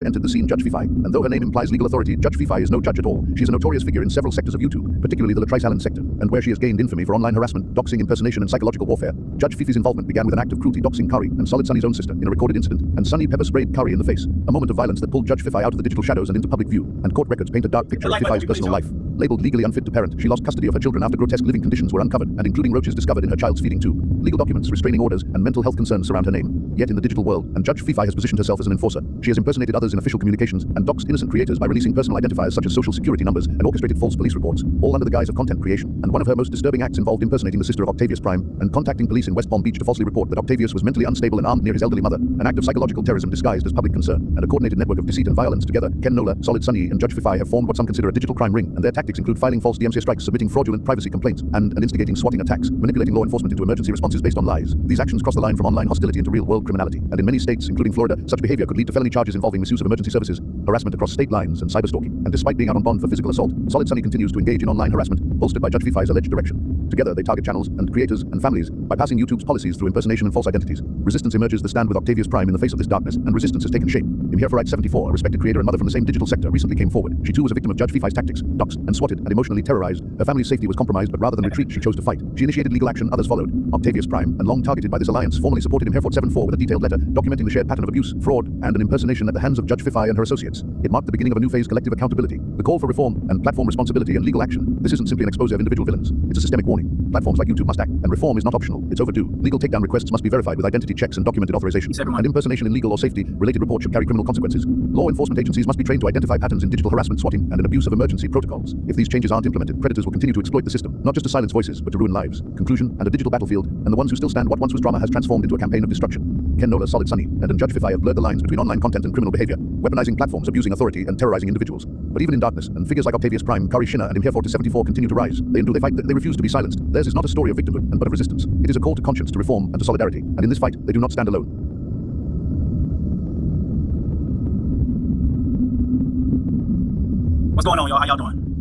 entered the scene Judge Fifi, and though her name implies legal authority, Judge Fifi is no judge at all. She is a notorious figure in several sectors of YouTube, particularly the Latrice Allen sector, and where she has gained infamy for online harassment, doxing, impersonation, and psychological warfare. Judge Fifi's involvement began with an act of cruelty doxing Kari and Solid Sunny's own sister in a recorded incident, and Sunny pepper sprayed Kari in the face, a moment of violence that pulled Judge Fifi out of the digital shadows and into public view, and court records paint a dark picture of Fifi's personal life. Labeled legally unfit to parent, she lost custody of her children after grotesque living conditions were uncovered, and including roaches discovered in her child's feeding tube. Legal documents, restraining orders, and mental health concerns surround her name. Yet in the digital world, and Judge Fifi has positioned herself as an enforcer. She has impersonated others in official communications and doxed innocent creators by releasing personal identifiers such as social security numbers and orchestrated false police reports, all under the guise of content creation. And one of her most disturbing acts involved impersonating the sister of Octavius Prime and contacting police in West Palm Beach to falsely report that Octavius was mentally unstable and armed near his elderly mother, an act of psychological terrorism disguised as public concern, and a coordinated network of deceit and violence. Together, Ken Nola, Solid Sunny, and Judge Fifi have formed what some consider a digital crime ring, and their tactics include filing false DMCA strikes, submitting fraudulent privacy complaints, and instigating swatting attacks, manipulating law enforcement into emergency responses based on lies. These actions cross the line from online hostility into real-world criminality, and in many states, including Florida, such behavior could lead to felony charges involving misuse of emergency services, harassment across state lines, and cyberstalking. And despite being out on bond for physical assault, Solid Sunny continues to engage in online harassment, bolstered by Judge Fifi's alleged direction. Together, they target channels and creators and families by passing YouTube's policies through impersonation and false identities. Resistance emerges the stand with Octavius Prime in the face of this darkness, and resistance has taken shape. Imherforite 74, a respected creator and mother from the same digital sector, recently came forward. She too was a victim of Judge Fifi's tactics, doxed and swatted and emotionally terrorized. Her family's safety was compromised, but rather than retreat, she chose to fight. She initiated legal action, others followed. Octavius Prime, and long targeted by this alliance, formally supported Imherfort 74 with a detailed letter documenting the shared pattern of abuse, fraud, and an impersonation at the hands of Judge Fifi and her associates. It marked the beginning of a new phase: collective accountability, the call for reform and platform responsibility and legal action. This isn't simply an expose of individual villains. It's a systemic warning. Platforms like YouTube must act, and reform is not optional. It's overdue. Legal takedown requests must be verified with identity checks and documented authorization. And impersonation in legal or safety-related reports should carry criminal consequences. Law enforcement agencies must be trained to identify patterns in digital harassment, swatting, and an abuse of emergency protocols. If these changes aren't implemented, predators will continue to exploit the system, not just to silence voices, but to ruin lives. Conclusion: and a digital battlefield, and the ones who still stand what once was drama has transformed into a campaign of destruction. Ken Nola, Solid Sunny, and Judge Fifi have blurred the lines between online content and criminal behavior, weaponizing platforms, abusing authority, and terrorizing individuals. But even in darkness, and figures like Octavius Prime, Kari Shinner, and Imherfort 74 continue to rise. They endure, they fight, they refuse to be silenced. Theirs is not a story of victimhood, but of resistance. It is a call to conscience, to reform, and to solidarity. And in this fight, they do not stand alone. What's going on, y'all? How y'all doing?